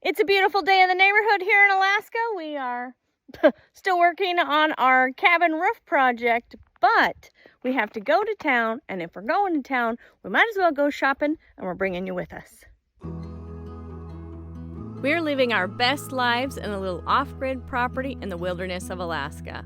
It's a beautiful day in the neighborhood here in Alaska. We are still working on our cabin roof project, but we have to go to town, and if we're going to town, we might as well go shopping, and we're bringing you with us. We're living our best lives in a little off-grid property in the wilderness of Alaska.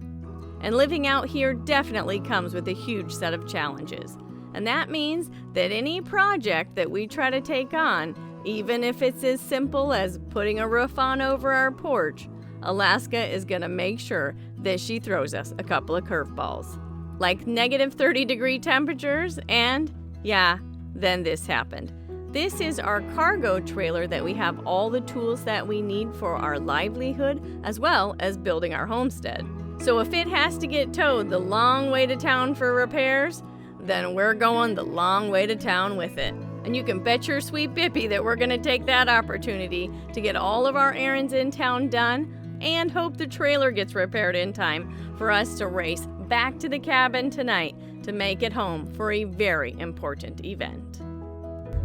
And living out here definitely comes with a huge set of challenges. And that means that any project that we try to take on, even if it's as simple as putting a roof on over our porch, Alaska is going to make sure that she throws us a couple of curveballs. Like negative 30-degree temperatures and, yeah, then this happened. This is our cargo trailer that we have all the tools that we need for our livelihood as well as building our homestead. So if it has to get towed the long way to town for repairs, then we're going the long way to town with it. And you can bet your sweet bippy that we're going to take that opportunity to get all of our errands in town done and hope the trailer gets repaired in time for us to race back to the cabin tonight to make it home for a very important event.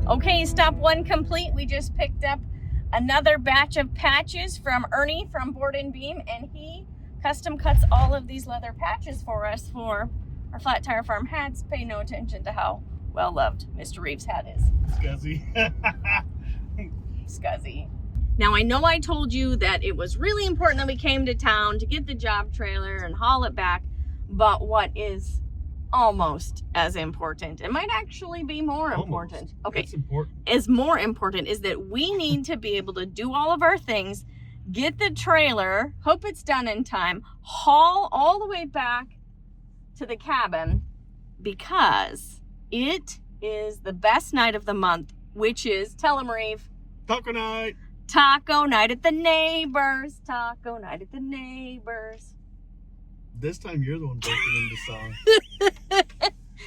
Okay, stop one complete. We just picked up another batch of patches from Ernie from Board and Beam, and he custom cuts all of these leather patches for us for our Flat Tire Farm hats. Pay no attention to how well loved Mr. Reeves' hat is. Scuzzy. Scuzzy. Now, I know I told you that it was really important that we came to town to get the job trailer and haul it back, but what is almost as important, it might actually be more important. Okay, it's important. Is more important is that we need to be able to do all of our things, get the trailer, hope it's done in time, haul all the way back to the cabin, because it is the best night of the month, which is, tell them, Reeve. Taco night. Taco night at the neighbors. Taco night at the neighbors. This time you're the one breaking into song.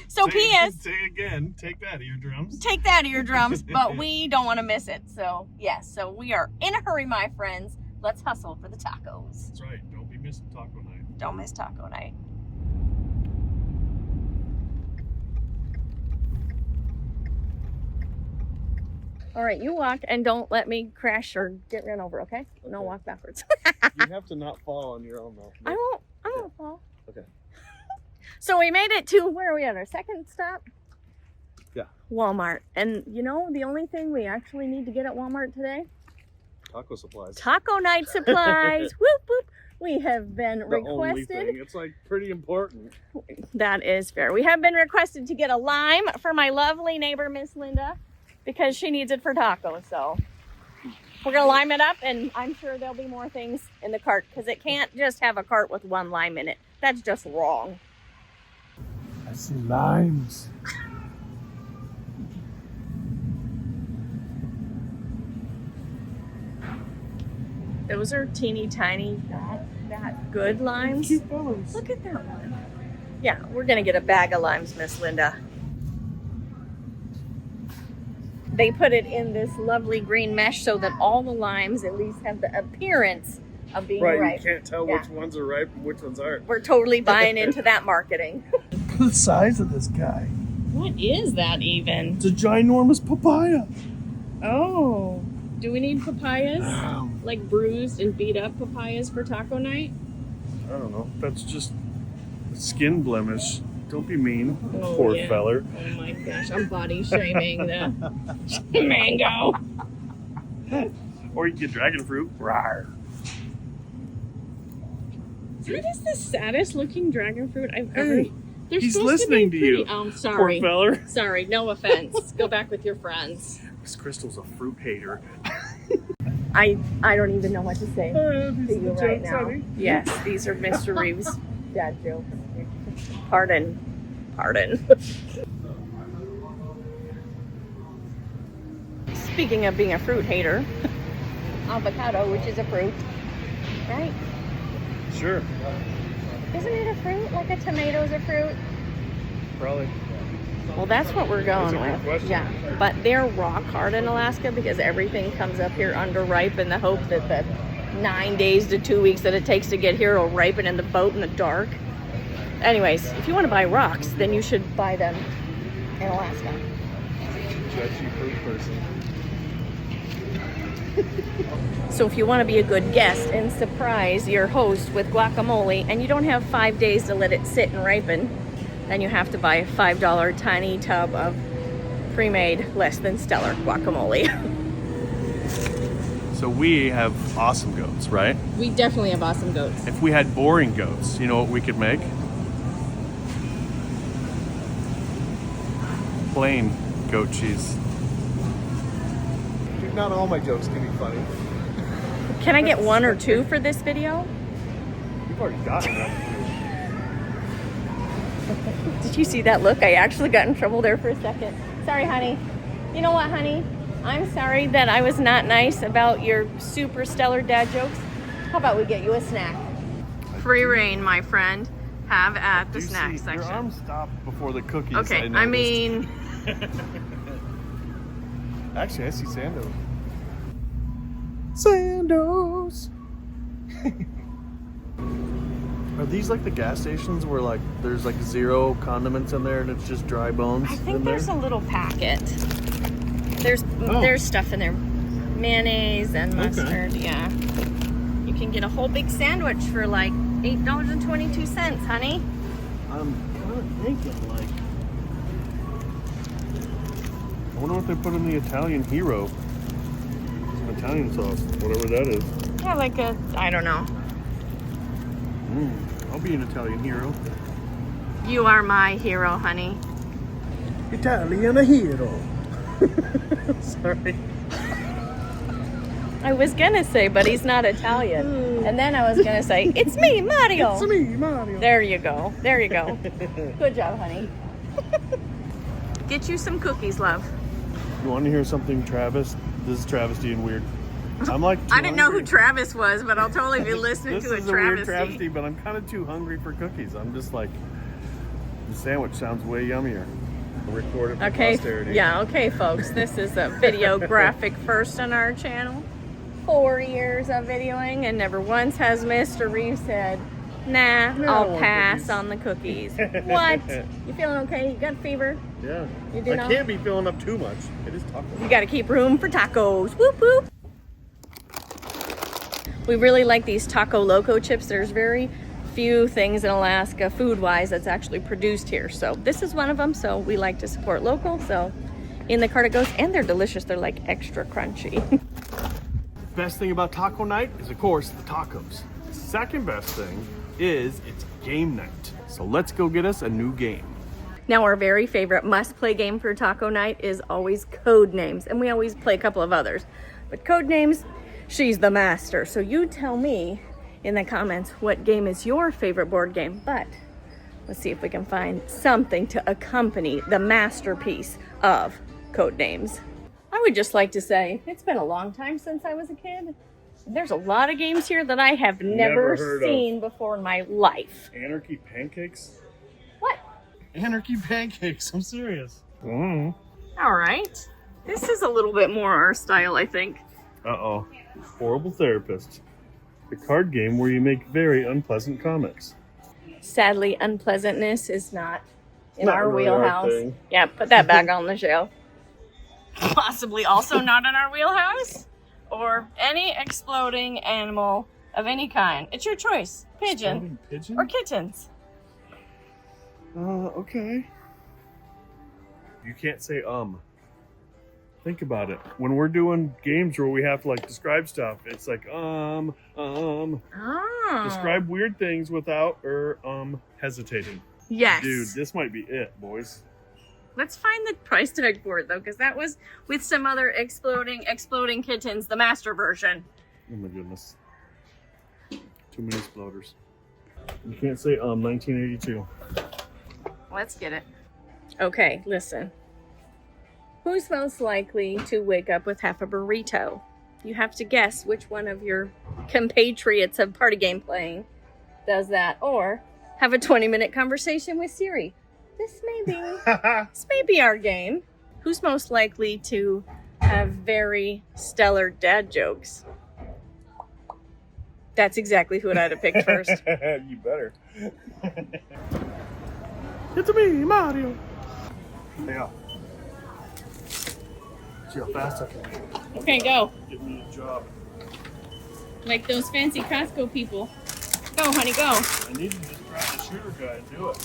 So P.S. Say again. Take that, eardrums. Take that, eardrums, but we don't want to miss it. So, yes. So we are in a hurry, my friends. Let's hustle for the tacos. That's right. Don't be missing taco night. Don't miss taco night. All right, you walk and don't let me crash or get run over, okay? No, walk backwards. You have to not fall on your own, though. I won't fall. Okay. So we made it to, where are we at, our second stop? Yeah. Walmart. And you know, the only thing we actually need to get at Walmart today? Taco supplies. Taco night supplies. Whoop, whoop. We have been the requested. Only thing. It's like pretty important. That is fair. We have been requested to get a lime for my lovely neighbor, Miss Linda, because she needs it for tacos. So we're going to lime it up, and I'm sure there'll be more things in the cart, because it can't just have a cart with one lime in it. That's just wrong. I see limes. Those are teeny tiny, that good limes. Cute fellas. Look at that one. Yeah, we're going to get a bag of limes, Miss Linda. They put it in this lovely green mesh so that all the limes at least have the appearance of being ripe. Right, you can't tell which ones are ripe and which ones aren't. We're totally buying into that marketing. Look at the size of this guy. What is that even? It's a ginormous papaya. Oh, do we need papayas? Wow. Like bruised and beat up papayas for taco night? I don't know. That's just a skin blemish. Don't be mean. Oh, Poor yeah. feller. Oh my gosh, I'm body shaming the mango. Or you get dragon fruit. Rawr. That is the saddest looking dragon fruit I've ever. Hey, They're he's supposed listening to to be you. pretty. Oh, sorry. Poor feller. Sorry, no offense. Go back with your friends. This Crystal's a fruit hater. I don't even know what to say to These you are the right jokes, now. honey. Yes, these are Mr. Reeves' dad jokes. Pardon. Speaking of being a fruit hater, avocado, which is a fruit, right? Sure. Isn't it a fruit? Like a tomato's a fruit? Probably. Well, that's what we're going That's a good with. question. Yeah, but they're rock hard in Alaska because everything comes up here underripe in the hope that the 9 days to 2 weeks that it takes to get here will ripen in the boat in the dark. Anyways, if you want to buy rocks, then you should buy them in Alaska. Judgy fruit person. So if you want to be a good guest and surprise your host with guacamole, and you don't have 5 days to let it sit and ripen, then you have to buy a $5 tiny tub of pre-made, less than stellar guacamole. So we have awesome goats, right? We definitely have awesome goats. If we had boring goats, you know what we could make? Plain goat cheese. Dude, not all my jokes can be funny. Can I get 1 or 2 for this video? You've already gotten that. Did you see that look? I actually got in trouble there for a second. Sorry, honey. You know what, honey? I'm sorry that I was not nice about your super stellar dad jokes. How about we get you a snack? Free reign, my friend. Have at the snack section. Your arm stopped before the cookies. Okay, I mean... Actually, I see Sandos. Sandos! Are these like the gas stations where like there's like 0 condiments in there and it's just dry bones? I think there's a little packet. There's stuff in there. Mayonnaise and mustard, yeah. You can get a whole big sandwich for like $8.22, honey. I'm kind of thinking like... I wonder what they put in the Italian hero. Some Italian sauce, whatever that is. Yeah, like a, I don't know. I'll be an Italian hero. You are my hero, honey. Italian hero. Sorry. I was gonna say, but he's not Italian. And then I was gonna say, it's me, Mario. It's me, Mario. There you go. There you go. Good job, honey. Get you some cookies, love. You want to hear something, Travis? This is travesty and weird. I'm like I didn't know who Travis was, but I'll totally be listening to a This is a weird travesty. travesty, but I'm kind of too hungry for cookies. I'm just like, the sandwich sounds way yummier. I'll record it for posterity. Yeah, okay, folks. This is a video graphic first on our channel. 4 years of videoing, and never once has Mr. Reeves said, nah, I'll pass on the cookies. What? You feeling okay? You got a fever? Yeah. You do I know? can't be filling up too much. It is taco. You gotta keep room for tacos. Whoop whoop. We really like these Taco Loco chips. There's very few things in Alaska food-wise that's actually produced here. So this is one of them. So we like to support local. So in the cart it goes, and they're delicious. They're like extra crunchy. Best thing about taco night is, of course, the tacos. Second best thing is it's game night. So let's go get us a new game. Now our very favorite must-play game for taco night is always code names, and we always play a couple of others. But code names, she's the master. So you tell me in the comments what game is your favorite board game. But let's see if we can find something to accompany the masterpiece of code names. I would just like to say it's been a long time since I was a kid. There's a lot of games here that I have never seen before in my life. Anarchy pancakes? What? Anarchy pancakes, I'm serious. All right. This is a little bit more our style, I think. Uh-oh. Horrible Therapist. The card game where you make very unpleasant comments. Sadly, unpleasantness is not in Not our really our wheelhouse. thing. Yeah, put that back on the shelf. Possibly also not in our wheelhouse, or any exploding animal of any kind. It's your choice. Pigeon Pigeon? or kittens. Okay. You can't say Think about it. When we're doing games where we have to like describe stuff, it's like Oh. Describe weird things without hesitating. Yes. Dude, this might be it, boys. Let's find the price tag for it though, because that was with some other exploding kittens, the master version. Oh my goodness. Too many exploders. You can't say 1982. Let's get it. Okay, listen. Who's most likely to wake up with half a burrito? You have to guess which one of your compatriots of party game playing does that, or have a 20-minute conversation with Siri. This may be our game. Who's most likely to have very stellar dad jokes? That's exactly who I'd have picked first. You better. It's me, Mario. Yeah. See how fast I can Okay, go. get me a job. Like those fancy Costco people. Go, honey, go. I need to just grab the shooter guy and do it.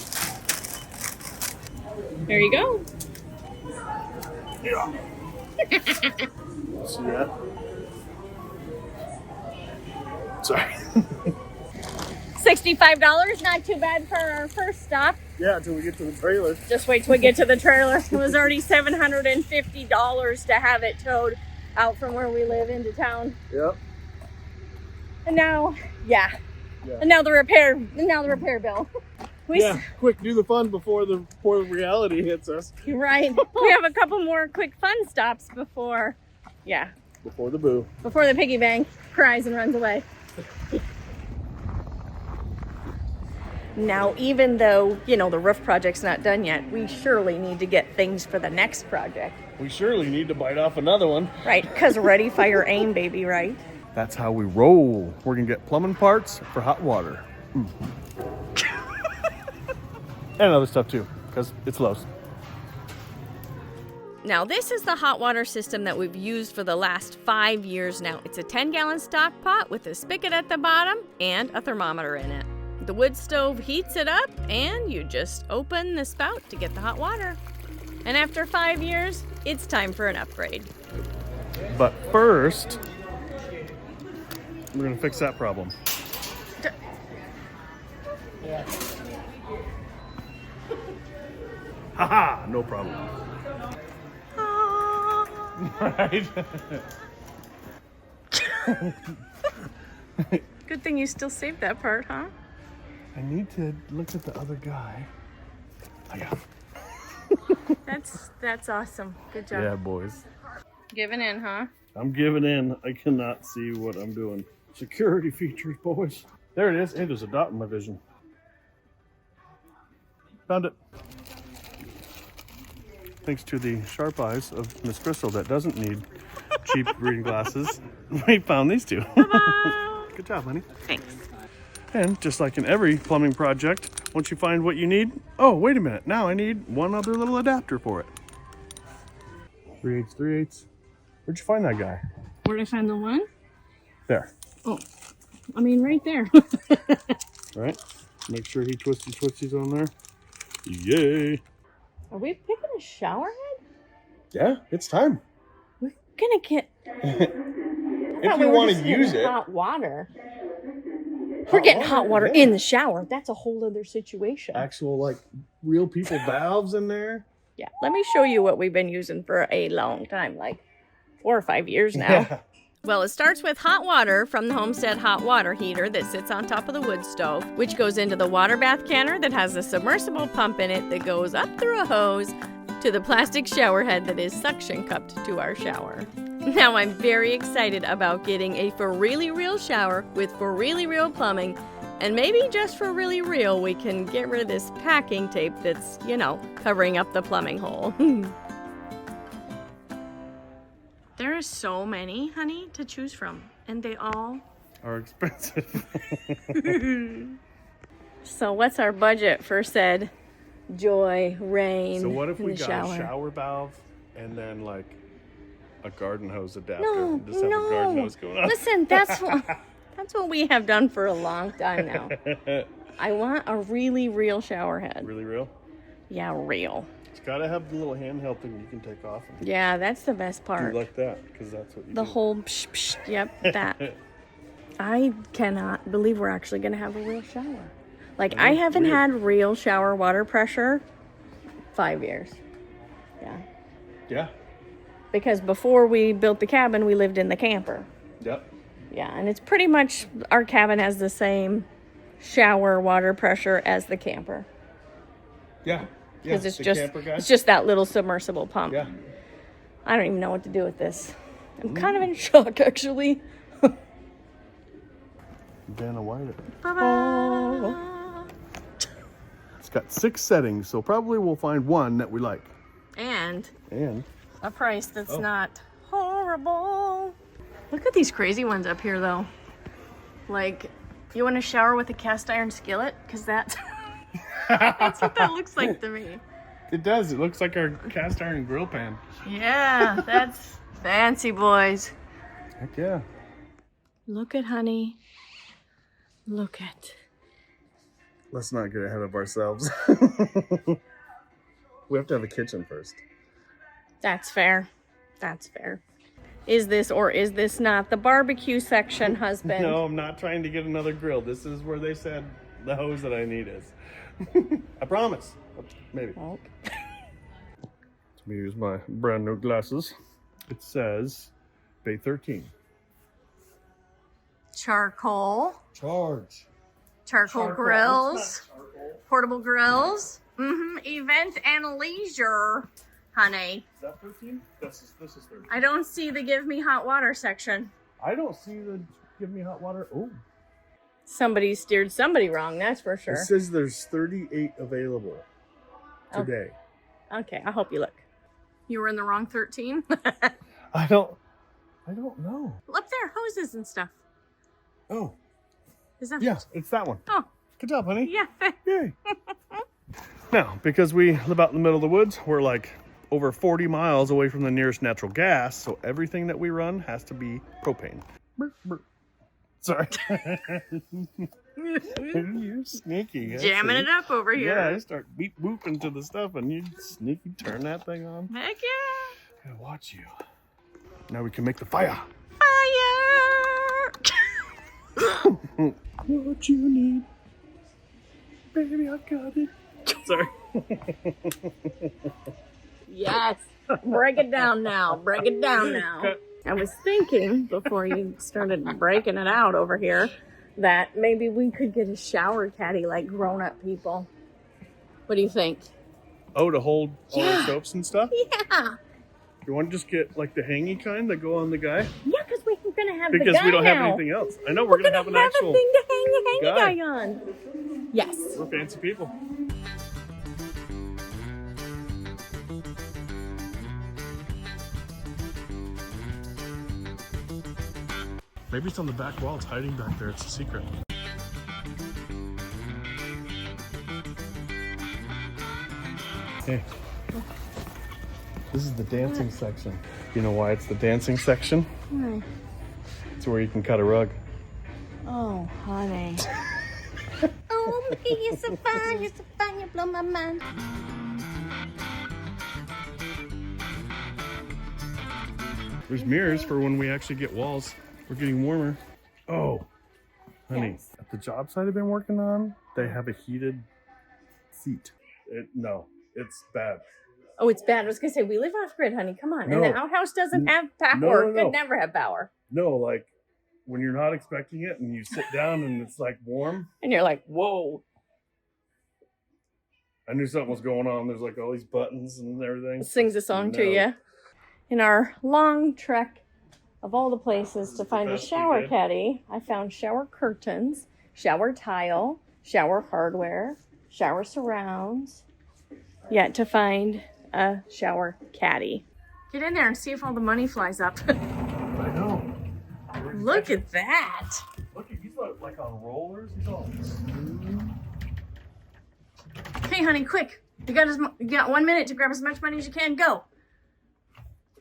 There you go. Yeah. See that? Sorry. $65, not too bad for our first stop. Yeah, until we get to the trailer. Just wait till we get to the trailer. It was already $750 to have it towed out from where we live into town. Yep. And now, and now the repair bill. Quick, do the fun before the reality hits us. You're right. We have a couple more quick fun stops before Before the boo. before the piggy bank cries and runs away. Now, even though, the roof project's not done yet, we surely need to get things for the next project. We surely need to bite off another one. Right, because ready, fire, aim, baby, right? That's how we roll. We're gonna get plumbing parts for hot water. And other stuff too, because it's Lowe's. Now, this is the hot water system that we've used for the last 5 years now. It's a 10-gallon stock pot with a spigot at the bottom and a thermometer in it. The wood stove heats it up, and you just open the spout to get the hot water. And after 5 years, it's time for an upgrade. But first, we're gonna fix that problem. Haha, no problem. Right? Good thing you still saved that part, huh? I need to look at the other guy. Oh, yeah. That's awesome. Good job. Yeah, boys. Giving in, huh? I'm giving in. I cannot see what I'm doing. Security features, boys. There it is. Hey, there's a dot in my vision. Found it. Thanks to the sharp eyes of Miss Crystal that doesn't need cheap reading glasses, we found these two. Good job, honey. Thanks. And just like in every plumbing project, once you find what you need, oh, wait a minute. Now I need one other little adapter for it. 3/8, 3/8. Where'd you find that guy? Where'd I find the one? There. Oh, I mean right there. Right? Make sure he twisties on there. Yay. Are we picking a shower head? Yeah, it's time. We're gonna get... If you want to use it. Hot water. We're getting hot water in the shower. That's a whole other situation. Actual, like, real people valves in there. Yeah, let me show you what we've been using for a long time, like 4 or 5 years now. Yeah. Well, it starts with hot water from the Homestead hot water heater that sits on top of the wood stove, which goes into the water bath canner that has a submersible pump in it that goes up through a hose to the plastic shower head that is suction cupped to our shower. Now I'm very excited about getting a for really real shower with for really real plumbing, and maybe just for really real we can get rid of this packing tape that's, covering up the plumbing hole. There are so many, honey, to choose from, and they all Are expensive. So what's our budget for said joy, rain, So what if in we the got shower? a shower valve and then like a garden hose adapter? No, Just have a garden hose going on. Listen, that's what we have done for a long time now. I want a really real shower head. Really real? Yeah, real. It's got to have the little handheld thing you can take off. And Yeah, that's the best part. do like that, because that's what you The do. whole psh, psh, yep, that. I cannot believe we're actually going to have a real shower. Like, I haven't weird. had real shower water pressure 5 years. Yeah. Yeah. Because before we built the cabin, we lived in the camper. Yep. Yeah, and it's pretty much, our cabin has the same shower water pressure as the camper. Yeah. Because the camper guy. it's just that little submersible pump. Yeah. I don't even know what to do with this. I'm kind of in shock, actually. Dana White. Oh. It's got 6 settings, so probably we'll find one that we like. And And a price that's not horrible. Look at these crazy ones up here, though. Like, you want to shower with a cast iron skillet? Because that's, that's what that looks like to me. it does. It looks like our cast iron grill pan. Yeah, that's fancy, boys. Heck yeah. Look at honey. Look at. Let's not get ahead of ourselves. We have to have a kitchen first. That's fair. That's fair. Is this or is this not the barbecue section, husband? No, I'm not trying to get another grill. This is where they said the hose that I need is. I promise. Maybe. Oh. Let me use my brand new glasses. It says Bay 13. Charcoal. Charcoal Grills. Portable grills. Event and leisure, honey. Is that 13? This is 13. I don't see the give me hot water section. I don't see the give me hot water. Oh. Somebody steered somebody wrong, that's for sure. It says there's 38 available today. Okay, I hope you look. You were in the wrong 13? I don't know. Up there, hoses and stuff. Oh. Is that? Yeah, it's that one. Oh. Good job, honey. Yeah. Yay. Now, because we live out in the middle of the woods, we're like over 40 miles away from the nearest natural gas, so everything that we run has to be propane. Burp, burp. Sorry. You're sneaky. Jamming it up over here. Yeah, I start beep booping to the stuff and you sneaky turn that thing on. Heck yeah. Gotta watch you. Now we can make the fire. Fire! What you need, baby, I got it. Sorry. Yes. Break it down now. Break it down now. I was thinking before you started breaking it out over here that maybe we could get a shower caddy like grown-up people. What do you think? Oh, to hold all the soaps and stuff? Yeah. You want to just get like the hangy kind that go on the guy? Yeah, because we're going to have the guy Because we don't now. have anything else. I know we're going to have an actual a thing to hang the hangy guy on. Yes. We're fancy people. Maybe it's on the back wall. It's hiding back there. It's a secret. Hey. This is the dancing section. You know why it's the dancing section? Why? It's where you can cut a rug. Oh, honey. Oh, you're so fine, you blow my mind. There's mirrors for when we actually get walls. We're getting warmer. Oh, honey, Yes. at the job site I've been working on, they have a heated seat. No, it's bad. Oh, it's bad. I was going to say, we live off-grid, honey. Come on. No. And the outhouse doesn't have power. No. Could never have power. No, like when you're not expecting it and you sit down and it's like warm. And you're like, whoa. I knew something was going on. There's like all these buttons and everything. Sings a song to No. you. In our long trek of all the places to find a best we shower did. caddy, I found shower curtains, shower tile, shower hardware, shower surrounds. Yet to find a shower caddy. Get in there and see if all the money flies up. I know. Look at that. Look, he's like on rollers. He's all. Hey, honey, quick. You got 1 minute to grab as much money as you can. Go.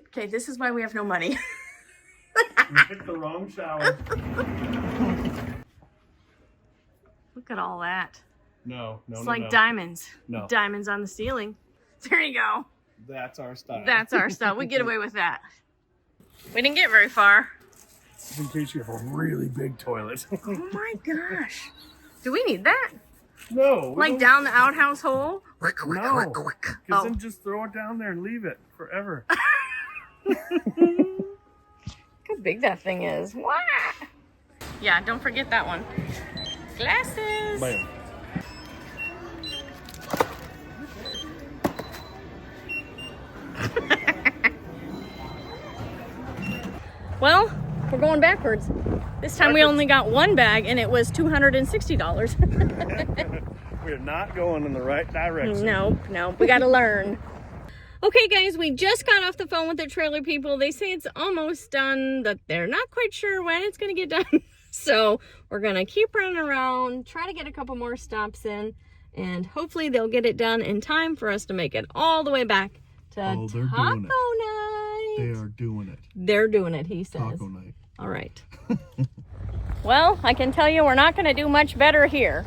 Okay, this is why we have no money. You picked the wrong shower. Look at all that. No. It's like diamonds. No. Diamonds on the ceiling. There you go. That's our style. That's our stuff. We get away with that. We didn't get very far. In case you have a really big toilet. Oh my gosh. Do we need that? No. we Like don't- down the outhouse hole? No. Because Oh. then just throw it down there and leave it forever. Look how big that thing is. Wow. Yeah, don't forget that one. Glasses. Bam. Well, we're going backwards. This time we only got one bag and it was $260. We're not going in the right direction. No, we gotta learn. Okay guys, we just got off the phone with the trailer people. They say it's almost done, but they're not quite sure when it's gonna get done. So we're gonna keep running around, try to get a couple more stops in, and hopefully they'll get it done in time for us to make it all the way back to Oh, they're taco doing it. night. They are doing it. They're doing it, he says. Taco night. All right. Well, I can tell you we're not going to do much better here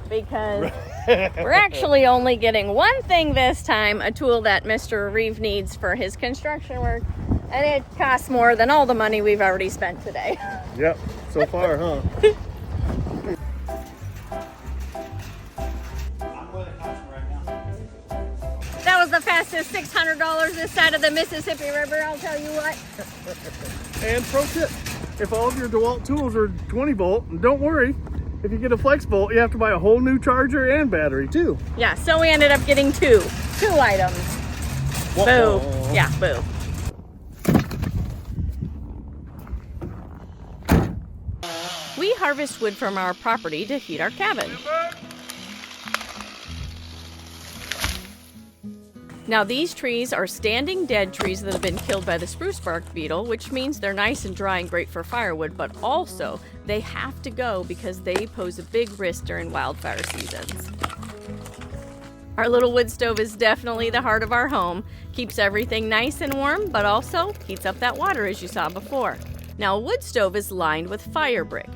because we're actually only getting one thing this time, a tool that Mr. Reeve needs for his construction work, and it costs more than all the money we've already spent today. Yep, so far, huh? That was the fastest $600 this side of the Mississippi River, I'll tell you what. And pro tip, if all of your DeWalt tools are 20 volt, don't worry. If you get a flex bolt, you have to buy a whole new charger and battery too. Yeah, so we ended up getting two items. Whoa. Boo. Yeah, boo. We harvest wood from our property to heat our cabin. Now these trees are standing dead trees that have been killed by the spruce bark beetle, which means they're nice and dry and great for firewood, but also they have to go because they pose a big risk during wildfire seasons. Our little wood stove is definitely the heart of our home, keeps everything nice and warm, but also heats up that water as you saw before. Now a wood stove is lined with fire brick.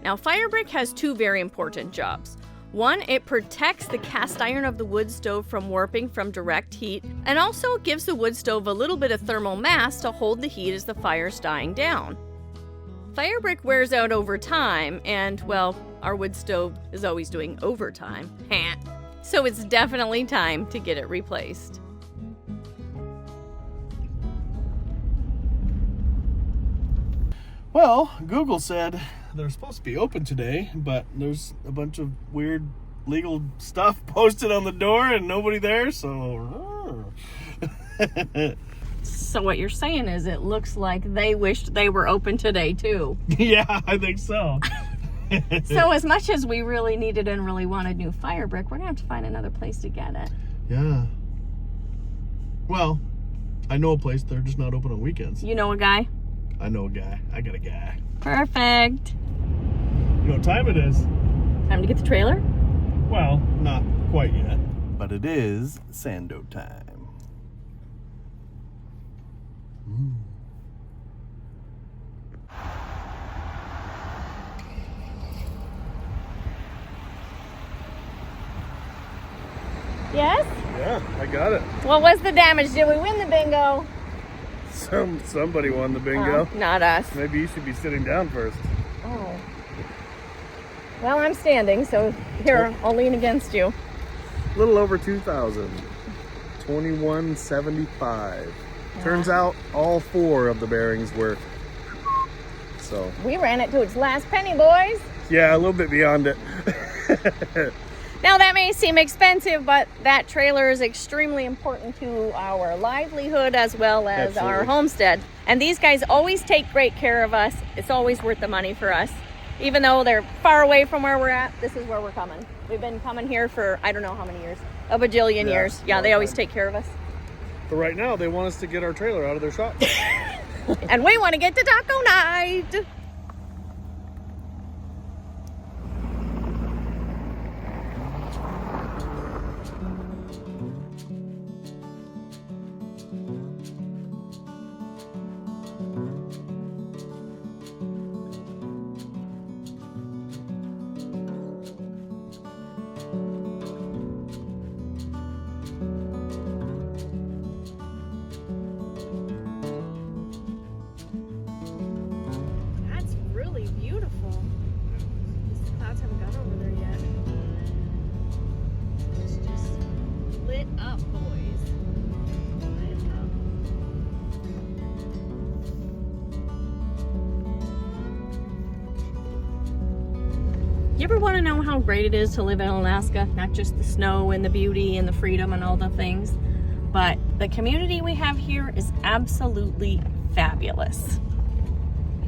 Now fire brick has two very important jobs. One, it protects the cast iron of the wood stove from warping from direct heat, and also it gives the wood stove a little bit of thermal mass to hold the heat as the fire's dying down. Fire brick wears out over time, and, well, our wood stove is always doing overtime. So it's definitely time to get it replaced. Well, Google said they're supposed to be open today, but there's a bunch of weird legal stuff posted on the door and nobody there, so... So what you're saying is it looks like they wished they were open today too. Yeah, I think so. So as much as we really needed and really wanted new fire brick, we're gonna have to find another place to get it. Yeah. Well, I know a place, they're just not open on weekends. You know a guy? I know a guy. I got a guy. Perfect. You know what time it is? Time to get the trailer? Well, not quite yet. But it is sando time. Yes? Yeah, I got it. What was the damage? Did we win the bingo? Somebody won the bingo. Not us. Maybe you should be sitting down first. Oh. Well, I'm standing, so here, I'll lean against you. A little over 2,000. 2175. Turns out all four of the bearings work. So we ran it to its last penny, boys. yeah, a little bit beyond it. Now that may seem expensive, but that trailer is extremely important to our livelihood as well as our homestead. And these guys always take great care of us. It's always worth the money for us. Even though they're far away from where we're at, this is where we're coming. We've been coming here for I don't know how many years. A bajillion years. Yeah, they always take care of us. But right now, they want us to get our trailer out of their shop. And we want to get to taco night. You ever want to know how great it is to live in Alaska? Not just the snow and the beauty and the freedom and all the things, but the community we have here is absolutely fabulous.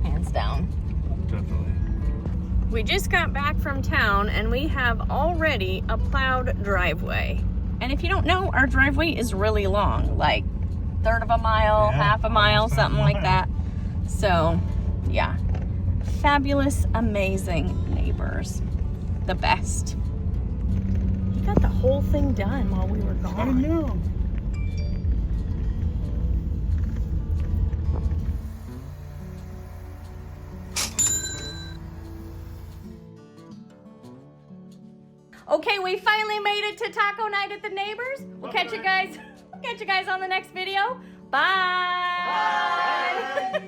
Hands down. Definitely. We just got back from town and we have already a plowed driveway. And if you don't know, our driveway is really long, like a third of a mile, half a mile, something like that. So, yeah. Fabulous, amazing neighbors. The best. He got the whole thing done while we were gone. I know. Okay, we finally made it to taco night at the neighbors. We'll catch you guys on the next video. Bye. Bye.